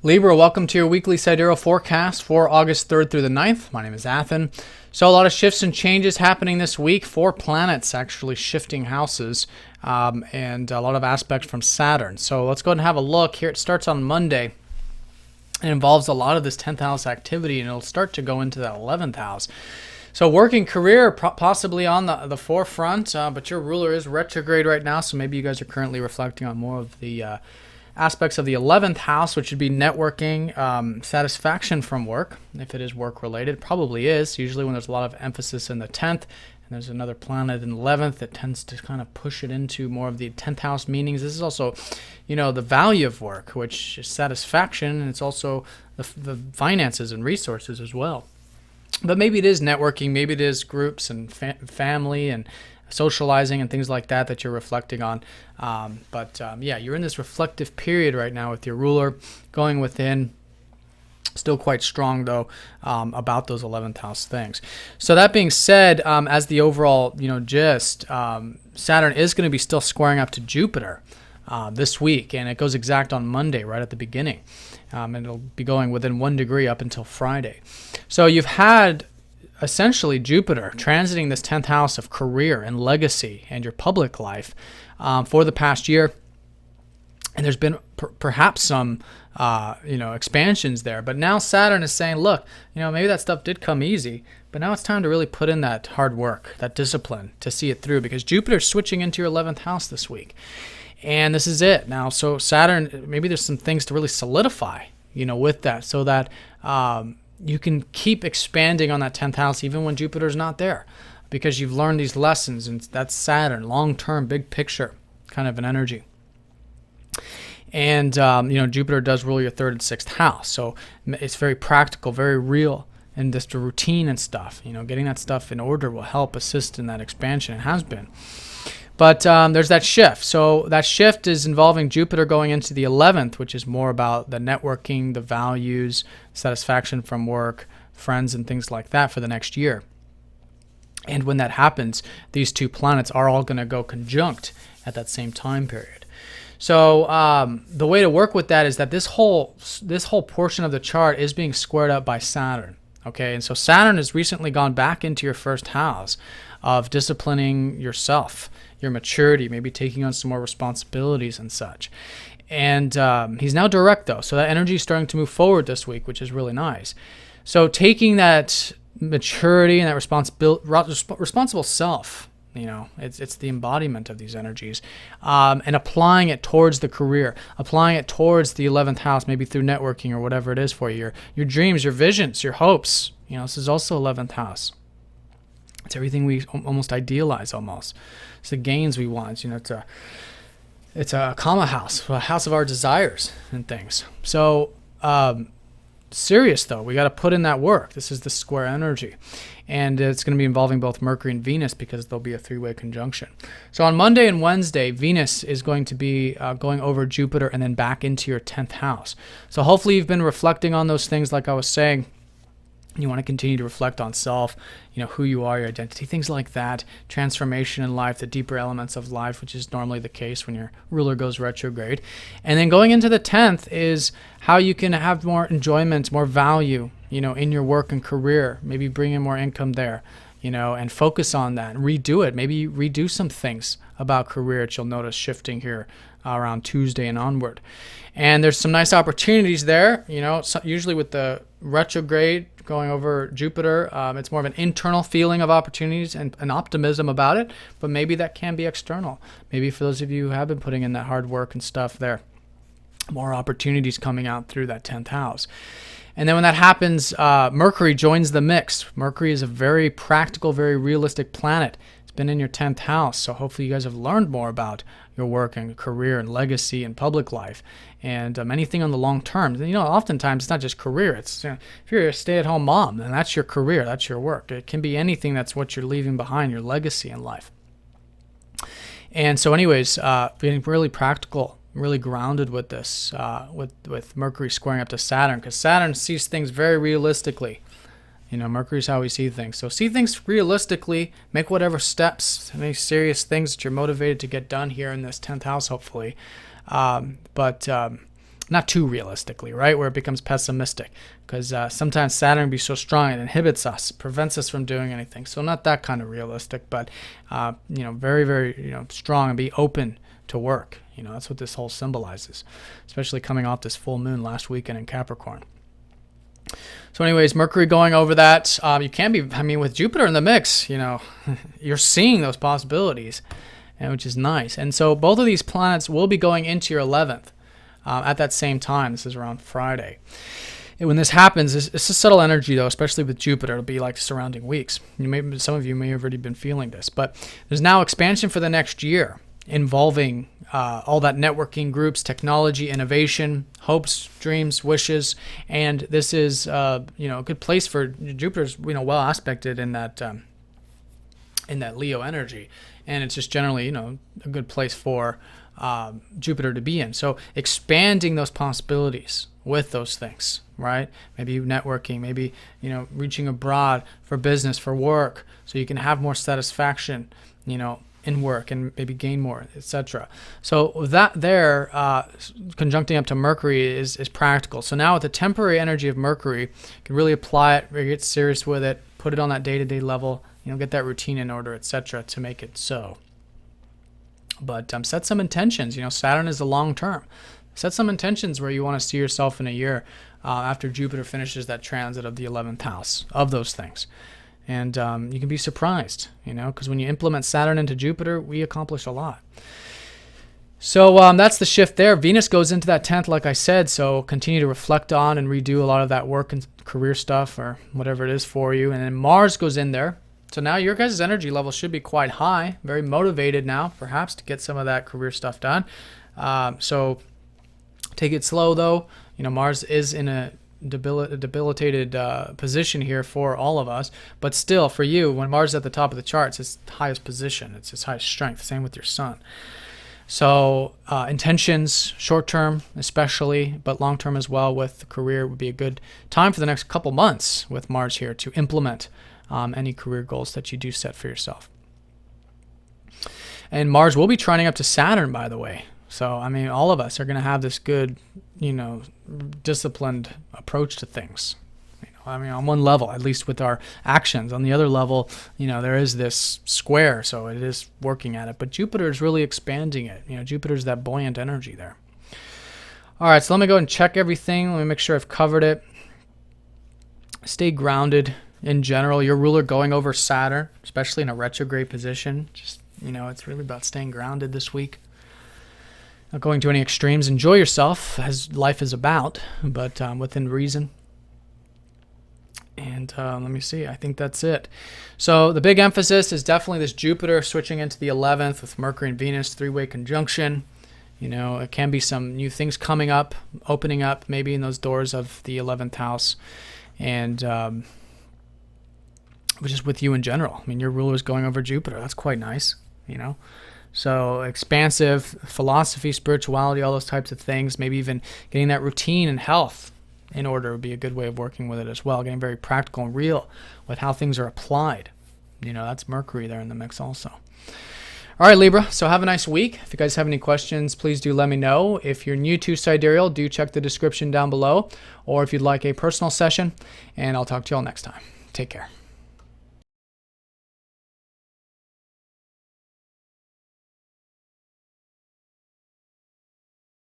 Libra, welcome to your weekly sidereal forecast for August 3rd through the 9th. My name is Athen. So a lot of shifts and changes happening this week. 4 planets actually shifting houses and a lot of aspects from Saturn. So let's go ahead and have a look here. It starts on Monday. It involves a lot of this 10th house activity, and it'll start to go into that 11th house. So working career possibly on the forefront, but your ruler is retrograde right now, so maybe you guys are currently reflecting on more of the aspects of the 11th house, which would be networking, satisfaction from work. If it is work related, probably is. Usually when there's a lot of emphasis in the 10th and there's another planet in the 11th, it tends to kind of push it into more of the 10th house meanings. This is also, the value of work, which is satisfaction, and it's also the finances and resources as well. But maybe it is networking, maybe it is groups and family and socializing and things like that you're reflecting on. Yeah, you're in this reflective period right now with your ruler going within. Still quite strong, though, about those 11th house things. So that being said, as the overall, gist, Saturn is going to be still squaring up to Jupiter this week, and it goes exact on Monday, right at the beginning. And it'll be going within 1 degree up until Friday. So you've had essentially Jupiter transiting this 10th house of career and legacy and your public life for the past year. And there's been perhaps some, expansions there. But now Saturn is saying, look, maybe that stuff did come easy, but now it's time to really put in that hard work, that discipline to see it through, because Jupiter's switching into your 11th house this week. And this is it now. So Saturn, maybe there's some things to really solidify, with that, so that you can keep expanding on that 10th house even when Jupiter's not there, because you've learned these lessons, and that's Saturn, long-term, big picture kind of an energy. And, Jupiter does rule your 3rd and 6th house. So it's very practical, very real, and just the routine and stuff. Getting that stuff in order will help assist in that expansion. It has been. But there's that shift. So that shift is involving Jupiter going into the 11th, which is more about the networking, the values, satisfaction from work, friends, and things like that for the next year. And when that happens, these 2 planets are all going to go conjunct at that same time period. So the way to work with that is that this whole portion of the chart is being squared up by Saturn. Okay, and so Saturn has recently gone back into your 1st house of disciplining yourself, your maturity, maybe taking on some more responsibilities and such. And he's now direct, though, so that energy is starting to move forward this week, which is really nice. So taking that maturity and that responsible self, it's the embodiment of these energies, and applying it towards the career, applying it towards the 11th house, maybe through networking or whatever it is for you, your dreams, your visions, your hopes. This is also 11th house. It's everything we almost idealize almost. It's the gains we want. It's a Kama house, a house of our desires and things. So serious, though. We got to put in that work. This is the square energy. And it's going to be involving both Mercury and Venus, because there'll be a 3-way conjunction. So on Monday and Wednesday, Venus is going to be going over Jupiter and then back into your 10th house. So hopefully you've been reflecting on those things like I was saying. You want to continue to reflect on self, who you are, your identity, things like that, transformation in life, the deeper elements of life, which is normally the case when your ruler goes retrograde. And then going into the 10th is how you can have more enjoyment, more value, in your work and career, maybe bring in more income there, and focus on that and redo it. Maybe redo some things about career that you'll notice shifting here around Tuesday and onward. And there's some nice opportunities there, usually with the retrograde going over Jupiter, it's more of an internal feeling of opportunities and an optimism about it, but maybe that can be external. Maybe for those of you who have been putting in that hard work and stuff there, more opportunities coming out through that 10th house. And then when that happens, Mercury joins the mix. Mercury is a very practical, very realistic planet. It's been in your 10th house, so hopefully you guys have learned more about your work and career and legacy and public life and anything on the long term. Oftentimes it's not just career. It's if you're a stay-at-home mom, then that's your career, that's your work. It can be anything that's what you're leaving behind, your legacy in life. And so anyways, being really practical, really grounded with this, with Mercury squaring up to Saturn, because Saturn sees things very realistically. Mercury's how we see things. So see things realistically, make whatever steps, any serious things that you're motivated to get done here in this 10th house, hopefully. not too realistically, right? Where it becomes pessimistic, because sometimes Saturn can be so strong it inhibits us, prevents us from doing anything. So not that kind of realistic, but very, very strong and be open to work. That's what this whole symbolizes, especially coming off this full moon last weekend in Capricorn. So anyways, Mercury going over that. You can be, with Jupiter in the mix, you're seeing those possibilities, which is nice. And so both of these planets will be going into your 11th at that same time. This is around Friday. And when this happens, it's a subtle energy, though, especially with Jupiter. It'll be like surrounding weeks. Some of you may have already been feeling this. But there's now expansion for the next year involving all that networking, groups, technology, innovation, hopes, dreams, wishes. And this is, a good place for Jupiter's, well aspected in that Leo energy. And it's just generally, a good place for Jupiter to be in. So expanding those possibilities with those things, right? Maybe networking, maybe, reaching abroad for business, for work, so you can have more satisfaction, in work and maybe gain more, etc. So that there, conjuncting up to Mercury is practical. So now with the temporary energy of Mercury, you can really apply it, really get serious with it, put it on that day-to-day level, get that routine in order, etc., to make it so. But set some intentions. Saturn is the long term. Set some intentions where you want to see yourself in a year after Jupiter finishes that transit of the 11th house of those things. And you can be surprised, because when you implement Saturn into Jupiter, we accomplish a lot. So that's the shift there. Venus goes into that 10th, like I said, so continue to reflect on and redo a lot of that work and career stuff or whatever it is for you. And then Mars goes in there. So now your guys' energy level should be quite high, very motivated now, perhaps, to get some of that career stuff done. So take it slow, though. Mars is in a debilitated position here for all of us. But still, for you, when Mars is at the top of the charts, it's its highest position. It's its highest strength. Same with your sun. So intentions, short-term especially, but long-term as well with the career would be a good time for the next couple months with Mars here to implement any career goals that you do set for yourself. And Mars will be trining up to Saturn, by the way. So, all of us are going to have this good, disciplined approach to things. On one level, at least with our actions. On the other level, there is this square, so it is working at it. But Jupiter is really expanding it. Jupiter's that buoyant energy there. All right, so let me go and check everything. Let me make sure I've covered it. Stay grounded. In general, your ruler going over Saturn, especially in a retrograde position, just, it's really about staying grounded this week. Not going to any extremes. Enjoy yourself, as life is about, but within reason. And let me see. I think that's it. So the big emphasis is definitely this Jupiter switching into the 11th with Mercury and Venus, three-way conjunction. It can be some new things coming up, opening up maybe in those doors of the 11th house. And but just with you in general. Your ruler is going over Jupiter. That's quite nice, So expansive philosophy, spirituality, all those types of things. Maybe even getting that routine and health in order would be a good way of working with it as well. Getting very practical and real with how things are applied. That's Mercury there in the mix also. All right, Libra. So have a nice week. If you guys have any questions, please do let me know. If you're new to Sidereal, do check the description down below. Or if you'd like a personal session. And I'll talk to you all next time. Take care.